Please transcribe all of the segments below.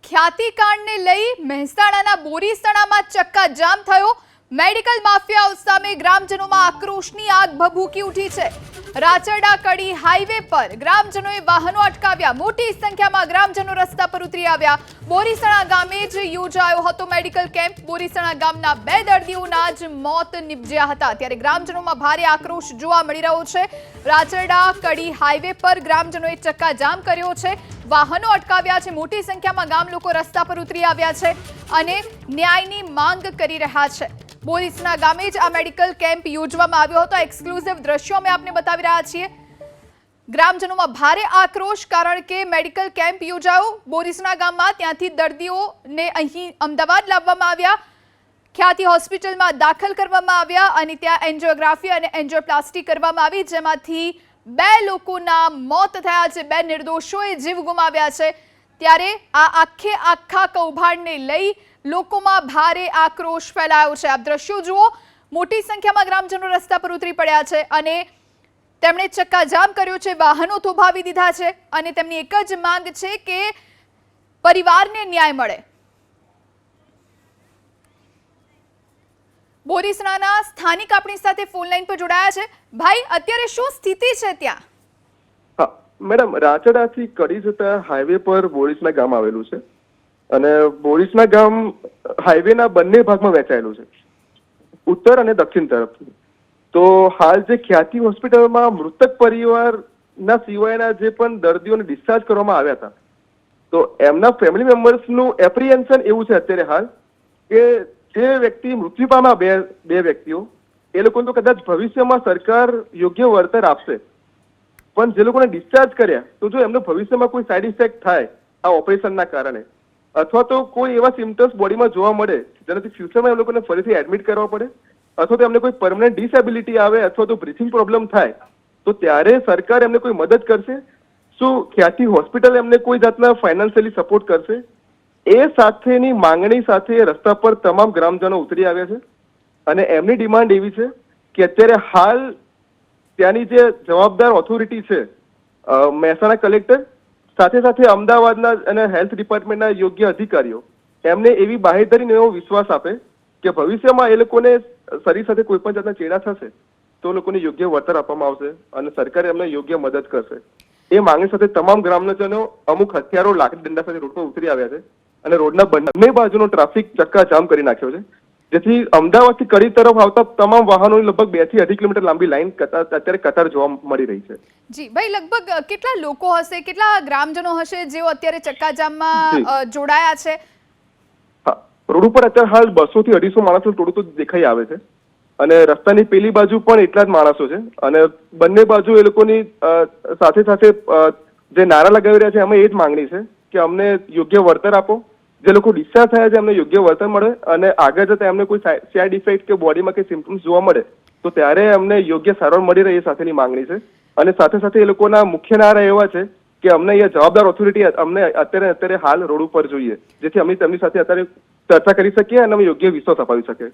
ખ્યાતિકાંડને લઈ મહેસાણાના બોરીસણામાં ચક્કાજામ થયો। મેડિકલ માફિયાઓ સામે ગ્રામજનોમાં આક્રોશની આગ ભભૂકી ઉઠી છે। રાચરડા કડી હાઈવે પર ગ્રામજનોએ વાહનો અટકાવ્યા। મોટી સંખ્યામાં ગ્રામજનો રસ્તા પર ઉતરી આવ્યા। બોરીસણા ગામે જ યોજાયો હતો મેડિકલ કેમ્પ। બોરીસણા ગામના 2 દર્દીઓના જ મોત નિપજ્યા હતા। ત્યારે ગ્રામજનોમાં ભારે આક્રોશ જોવા મળી રહ્યો છે। રાચરડા કડી હાઈવે પર ગ્રામજનોએ ચક્કાજામ કર્યો છે, વાહનો અટકાવ્યા છે। મોટી સંખ્યામાં ગામ લોકો રસ્તા પર ઉતરી આવ્યા છે અને ન્યાયની માંગ કરી રહ્યા છે। બોરીસણા ગામે જ આ મેડિકલ કેમ્પ યોજવામાં આવ્યો હતો। એક્સક્લુઝિવ દ્રશ્યો અમે આપને બતાવી રહ્યા છીએ। ગ્રામજનોમાં ભારે આક્રોશ, કારણ કે મેડિકલ કેમ્પ યોજાયો બોરીસણા ગામમાં, ત્યાંથી દર્દીઓને અહીં અમદાવાદ લાવવામાં આવ્યા, ખ્યાતિ હોસ્પિટલમાં દાખલ કરવામાં આવ્યા અને ત્યાં એન્જિયોગ્રાફી અને એન્જિયોપ્લાસ્ટી કરવામાં આવી, જેમાંથી 2 લોકોના મોત થયા છે। 2 નિર્દોષોએ જીવ ગુમાવ્યા છે। ત્યારે આ આખા કૌભાંડને લઈ લોકોમાં ભારે આક્રોશ ફેલાયો છે। આપ દ્રશ્યો જુઓ, મોટી સંખ્યામાં ગ્રામજનો રસ્તા પર ઉતરી પડ્યા છે અને તેમણે ચક્કાજામ કર્યો છે, વાહનો થોભાવી દીધા છે અને તેમની એક જ માંગ છે કે પરિવારને ન્યાય મળે। બોરીસણાના સ્થાનિક આપણી સાથે ફોન લાઈન પર જોડાયા છે। ભાઈ, અત્યારે શું સ્થિતિ છે ત્યાં? હા મેડમ, રાચરડાથી કડી જતા હાઈવે પર બોરીસણા ગામ આવેલું છે અને બોરીસણા ગામ હાઈવેના બંને ભાગમાં વહેંચાયેલું છે, ઉત્તર અને દક્ષિણ તરફ। તો હાલ જે ખ્યાતિ હોસ્પિટલમાં મૃતક પરિવારના સિવાયના જે પણ દર્દીઓને ડિસ્ચાર્જ કરવામાં આવ્યા હતા, તો એમના ફેમિલી મેમ્બર્સનું એપ્રિહેન્શન એવું છે અત્યારે હાલ કે જે વ્યક્તિ મૃત્યુ પામ્યા, બે વ્યક્તિઓ, એ લોકોને તો કદાચ ભવિષ્યમાં સરકાર યોગ્ય વળતર આપશે, પણ જે લોકોને ડિસ્ચાર્જ કર્યા, તો જો એમનો ભવિષ્યમાં કોઈ સાઇડ ઇફેક્ટ થાય આ ઓપરેશનના કારણે, અથવા તો કોઈ એવા સિમ્ટમ્સ બોડીમાં જોવા મળે જેનાથી ફ્યુચરમાં એ લોકોને ફરીથી એડમિટ કરવા પડે, અથવા તો એમને કોઈ પરમનન્ટ ડિસેબિલિટી આવે, અથવા તો બ્રીથિંગ પ્રોબ્લેમ થાય, તો ત્યારે સરકાર એમને કોઈ મદદ કરશે? શું ખ્યાતિ હોસ્પિટલ એમને કોઈ જાતના ફાઇનાન્શિયલી સપોર્ટ કરશે? એ સાથેની માંગણી સાથે રસ્તા પર તમામ ગ્રામજનો ઉતરી આવ્યા છે અને એમની ડિમાન્ડ એવી છે કે અત્યારે હાલ ત્યાંની જે જવાબદાર ઓથોરિટી છે, મહેસાણા કલેક્ટર સાથે સાથે અમદાવાદના અને હેલ્થ ડિપાર્ટમેન્ટના યોગ્ય અધિકારીઓ, એમને એવી બાહેધરીનો એવો વિશ્વાસ આપે કે ભવિષ્યમાં એ લોકોને શરીર સાથે કોઈ પણ જાતના ચેડા થશે તો લોકોને યોગ્ય વળતર આપવામાં આવશે અને સરકાર એમને યોગ્ય મદદ કરશે। એ માંગણી સાથે તમામ ગ્રામજનો અમુક હથિયારો, લાકડી ડંડા સાથે રોડ પર ઉતરી આવ્યા છે અને રોડના બંને બાજુનો ટ્રાફિક ચક્કાજામ કરી નાખ્યો છે, જેથી અમદાવાદથી કડી તરફ આવતા તમામ વાહનોની લગભગ 2 થી 2.5 કિલોમીટર લાંબી લાઈન અત્યારે કતાર જોવા મળી રહી છે। જી ભાઈ, લગભગ કેટલા લોકો હશે, કેટલા ગ્રામજનો હશે જેઓ અત્યારે ચક્કાજામમાં જોડાયા છે? હા, રોડ ઉપર અત્યારે હાલ 200 થી 250 માણસો ટોળું તો દેખાઈ આવે છે અને રસ્તાની પેલી બાજુ પણ એટલા જ માણસો છે અને બંને બાજુ એ લોકોની સાથે સાથે જે નારા લગાવી રહ્યા છે, એમાં એ જ માંગણી છે કે અમને યોગ્ય વળતર આપો, જે લોકો ડિસ્ચાર્જ થયા છે એમને યોગ્ય વળતર મળે અને આગળ જતા એમને કોઈ સાઇડ ઇફેક્ટ કે બોડીમાં કંઈ સિમ્પટમ્સ જોવા મળે તો ત્યારે એમને યોગ્ય સારવાર મળી રહે, એ સાથેની માંગણી છે। અને સાથે સાથે એ લોકોના મુખ્ય નારા એવા છે કે અમને અહીંયા જવાબદાર ઓથોરિટી અમને અત્યારે હાલ રોડ ઉપર જોઈએ, જેથી અમે તેમની સાથે અત્યારે ચર્ચા કરી શકીએ અને અમે યોગ્ય વિશ્વાસ અપાવી શકીએ।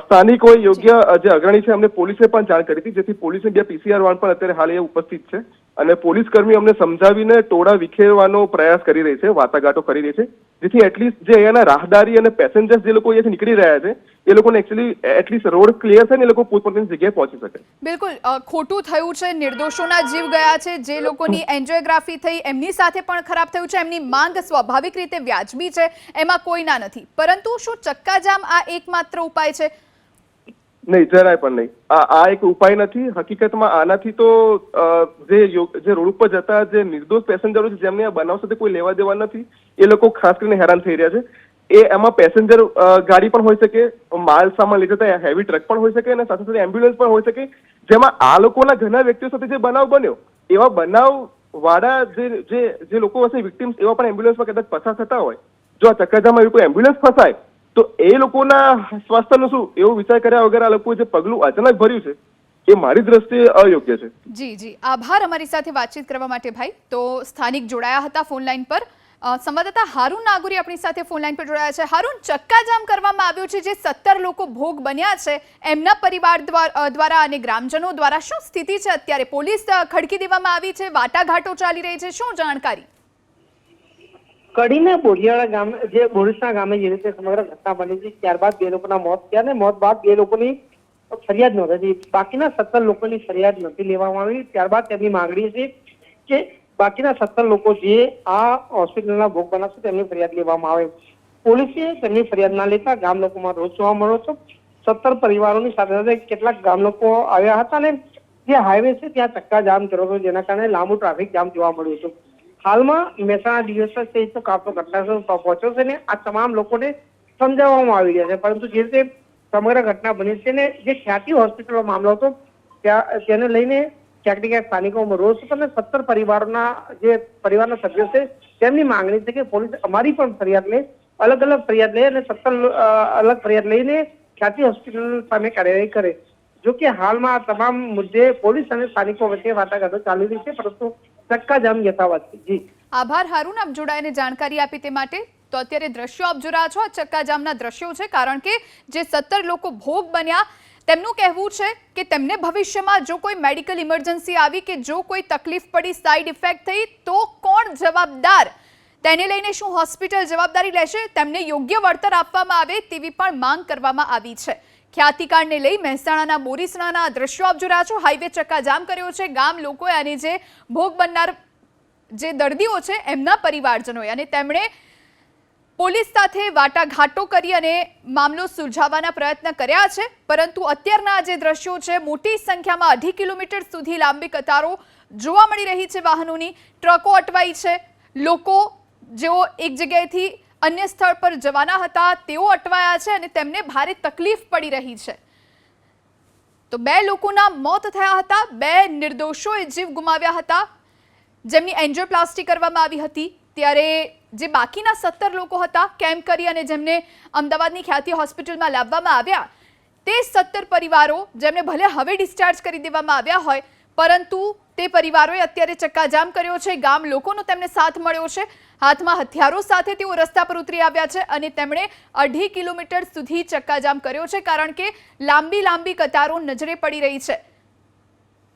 સ્થાનિક કોઈ યોગ્ય જે અગ્રણી છે અમને પોલીસે પણ જાણ કરી હતી, જેથી પોલીસની 2 PCR વાન પણ અત્યારે હાલ એ ઉપસ્થિત છે અને પોલીસ કર્મી અમને સમજાવીને ટોળા વિખેરવાનો પ્રયાસ કરી રહી છે, વાટાઘાટો કરી રહી છે, જેથી એટલીસ્ટ જે અહીંયાના રાહદારી અને પેસેન્જર્સ જે લોકો અહીંયાથી નીકળી રહ્યા છે એ લોકોને એટલીસ્ટ રોડ ક્લિયર થાય ને એ લોકો પોતપોતાની જગ્યાએ પહોંચી શકે। બિલકુલ ખોટું થયું છે, નિર્દોષોના જીવ ગયા છે, જે લોકોની એન્જિયોગ્રાફી થઈ એમની સાથે પણ ખરાબ થયું છે, એમની માંગ સ્વાભાવિક રીતે વ્યાજબી છે, એમાં કોઈ ના નથી, પરંતુ શું ચક્કાજામ આ એકમાત્ર ઉપાય છે? નહીં, જરાય પણ નહીં। આ એક ઉપાય નથી। હકીકતમાં આનાથી તો જે રોડ ઉપર જતા જે નિર્દોષ પેસેન્જરો છે, જેમને આ બનાવ સાથે કોઈ લેવા દેવા નથી, એ લોકો ખાસ કરીને હેરાન થઈ રહ્યા છે। એમાં પેસેન્જર ગાડી પણ હોઈ શકે, માલ સામાન લઈ જતા હેવી ટ્રક પણ હોઈ શકે અને સાથે સાથે એમ્બ્યુલન્સ પણ હોઈ શકે, જેમાં આ લોકોના ઘણા વ્યક્તિઓ સાથે જે બનાવ બન્યો એવા બનાવ વાળા જે લોકો હશે વિક્ટિમ્સ, એવા પણ એમ્બ્યુલન્સમાં કદાચ પસાર થતા હોય, જો આ ચક્કાજામમાં એવું કોઈ એમ્બ્યુલન્સ ફસાય તો એ લોકોના સ્વાસ્થ્યનું શું, એવો વિચાર કર્યા વગર આ લોકોએ જે પગલું અચાનક ભર્યું છે એ મારી દ્રષ્ટિએ અયોગ્ય છે। જી, આભાર અમારી સાથે વાતચીત કરવા માટે ભાઈ। તો સ્થાનિક જોડાયા હતા ફોન લાઈન પર। સંવાદદાતા હારૂન નાગોરી આપણી સાથે ફોન લાઈન પર જોડાયા છે। હારૂન, ચક્કાજામ કરવામાં આવ્યો છે, જે 17 લોકો ભોગ બન્યા છે એમના પરિવાર દ્વારા અને ગ્રામજનો દ્વારા શું સ્થિતિ છે અત્યારે? પોલીસ ખડકી દેવામાં આવી છે, વાટાઘાટો ચાલી રહી છે, શું જાણકારી? કડીના બોરિયાળા ગામ જે બોરીસના ગામે જે રીતે સમગ્ર ઘટના બની છે ત્યારબાદ 2 લોકોના મોત થયા અને મોત બાદ 2 લોકોની ફરિયાદ નોંધાઈ. બાકીના 17 લોકોની ફરિયાદ નથી લેવામાં આવી. ત્યારબાદ તેમની માંગણી છે કે બાકીના 17 લોકો જે આ હોસ્પિટલના ભોગ બનાવશે તેમની ફરિયાદ લેવામાં આવે. પોલીસે તેમની ફરિયાદ ના લેતા ગામ લોકોમાં રોષ જોવા મળ્યો છે. 17 પરિવારોની સાથે સાથે કેટલાક ગામ લોકો આવ્યા હતા અને જે હાઈવે છે ત્યાં ચક્કાજામ કર્યો હતો, જેના કારણે લાંબુ ટ્રાફિક જામ જોવા મળ્યું હતું. હાલમાં મહેસાણા ડીએસપી સહિતનો કાફલો ઘટનાસ્થળ પહોંચ્યો છે અને આ તમામ લોકોને સમજાવવામાં આવી રહ્યા છે. પરંતુ જે રીતે સમગ્ર ઘટના બની છે ને જે ખ્યાતિ હોસ્પિટલનો મામલો હતો તેને લઈને ક્યાંક ને ક્યાંક સ્થાનિકોમાં રોષ હતો અને 17 પરિવારના જે પરિવારના સભ્યો છે તેમની માંગણી છે કે પોલીસ અમારી પણ ફરિયાદ લે, અલગ અલગ ફરિયાદ લે અને 17 અલગ ફરિયાદ લઈને ખ્યાતિ હોસ્પિટલ સામે કાર્યવાહી કરે. જો કે હાલમાં આ તમામ મુદ્દે પોલીસ અને સ્થાનિકો વચ્ચે વાટાઘાટો ચાલી રહી છે, પરંતુ ચક્કાજામ યથાવત છે. જી આભાર હારૂન, આપ જોડાઈને જાણકારી આપી તે માટે. તો અત્યારે દ્રશ્યો આપ જોઈ રહ્યા છો, આ ચક્કાજામના દ્રશ્યો છે, કારણ કે જે 17 લોકો ભોગ બન્યા તેમનું કહેવું છે કે તેમને ભવિષ્યમાં જો કોઈ મેડિકલ ઇમરજન્સી આવી કે જો કોઈ તકલીફ પડી, સાઇડ ઇફેક્ટ થઈ તો કોણ જવાબદાર? તેને લઈને શું હોસ્પિટલ જવાબદારી લેશે? તેમને યોગ્ય વળતર આપવામાં આવે તેવી પણ માંગ કરવામાં આવી છે. ખ્યાતિકાંડને લઈ મહેસાણાના બોરીસણાના દ્રશ્યો આપ જોઈ રહ્યા છો. હાઈવે ચક્કાજામ કર્યો છે ગામ લોકોએ અને જે ભોગ બનનાર જે દર્દીઓ છે એમના પરિવારજનોએ, અને તેમણે પોલીસ સાથે વાટાઘાટો કરી અને મામલો સુલઝાવવાના પ્રયત્ન કર્યા છે. પરંતુ અત્યારના જે દ્રશ્યો છે, મોટી સંખ્યામાં 2.5 કિલોમીટર સુધી લાંબી કતારો જોવા મળી રહી છે વાહનોની. ટ્રકો અટવાઈ છે, લોકો જેઓ એક જગ્યાએથી અન્ય સ્થળ પર જવાના હતા તેઓ અટવાયા છે અને તેમને ભારે તકલીફ પડી રહી છે. તો 2 લોકોના મોત થયા હતા, 2 નિર્દોષોએ જીવ ગુમાવ્યા હતા જેમની એન્જિયોપ્લાસ્ટી કરવામાં આવી હતી. ત્યારે જે બાકીના 17 લોકો હતા કેમ્પ કરી અને જેમને અમદાવાદની ખ્યાતિ હોસ્પિટલમાં લાવવામાં આવ્યા, તે 17 પરિવારો જેમને ભલે હવે ડિસ્ચાર્જ કરી દેવામાં આવ્યા હોય, પરંતુ તે પરિવારોએ અત્યારે ચક્કાજામ કર્યો છે. ગામ લોકોનો તેમને સાથ મળ્યો છે. હાથમાં હથિયારો સાથે તેઓ રસ્તા પર ઉતરી આવ્યા છે અને તેમણે 2.5 કિલોમીટર સુધી ચક્કાજામ કર્યો છે, કારણ કે લાંબી કતારો નજરે પડી રહી છે.